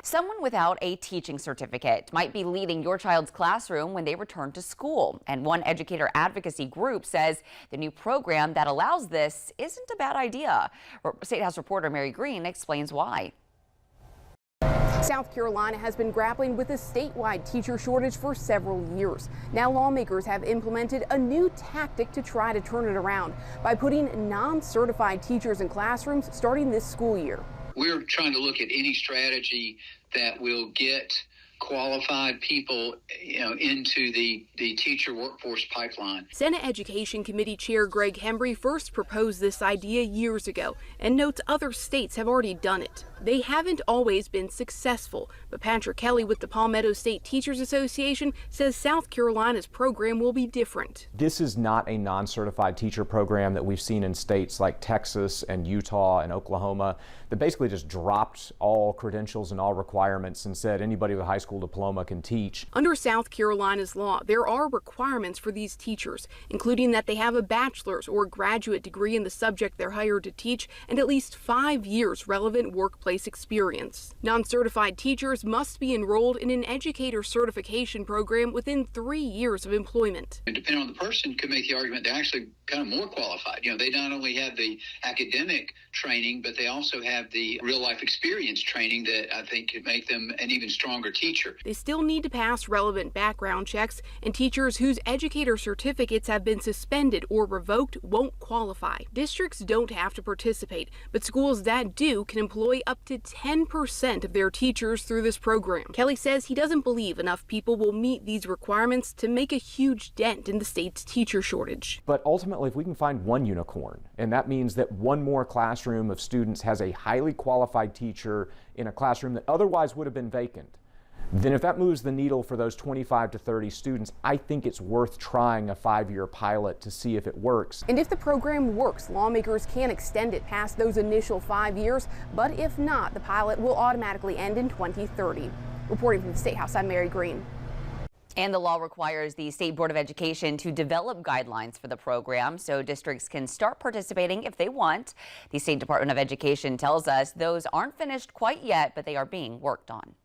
Someone without a teaching certificate might be leading your child's classroom when they return to school. And one educator advocacy group says the new program that allows this isn't a bad idea. State House reporter Mary Green explains why. South Carolina has been grappling with a statewide teacher shortage for several years. Now lawmakers have implemented a new tactic to try to turn it around by putting non-certified teachers in classrooms starting this school year. We're trying to look at any strategy that will get qualified people, into the teacher workforce pipeline. Senate Education Committee Chair Greg Hembry first proposed this idea years ago and notes other states have already done it. They haven't always been successful, but Patrick Kelly with the Palmetto State Teachers Association says South Carolina's program will be different. This is not a non-certified teacher program that we've seen in states like Texas and Utah and Oklahoma that basically just dropped all credentials and all requirements and said anybody with a high school diploma can teach. Under South Carolina's law, there are requirements for these teachers, including that they have a bachelor's or graduate degree in the subject they're hired to teach and at least 5 years relevant workplace experience. Non-certified teachers must be enrolled in an educator certification program within 3 years of employment. And depending on the person, could make the argument they're actually kind of more qualified. They not only have the academic training, but they also have the real life experience training that I think could make them an even stronger teacher. They still need to pass relevant background checks, and teachers whose educator certificates have been suspended or revoked won't qualify. Districts don't have to participate, but schools that do can employ up to 10% of their teachers through this program. Kelly says he doesn't believe enough people will meet these requirements to make a huge dent in the state's teacher shortage. But ultimately, if we can find one unicorn, and that means that one more classroom of students has a highly qualified teacher in a classroom that otherwise would have been vacant, then if that moves the needle for those 25 to 30 students, I think it's worth trying a 5-year pilot to see if it works. And if the program works, lawmakers can extend it past those initial 5 years, but if not, the pilot will automatically end in 2030. Reporting from the State House, I'm Mary Green. And the law requires the State Board of Education to develop guidelines for the program so districts can start participating if they want. The State Department of Education tells us those aren't finished quite yet, but they are being worked on.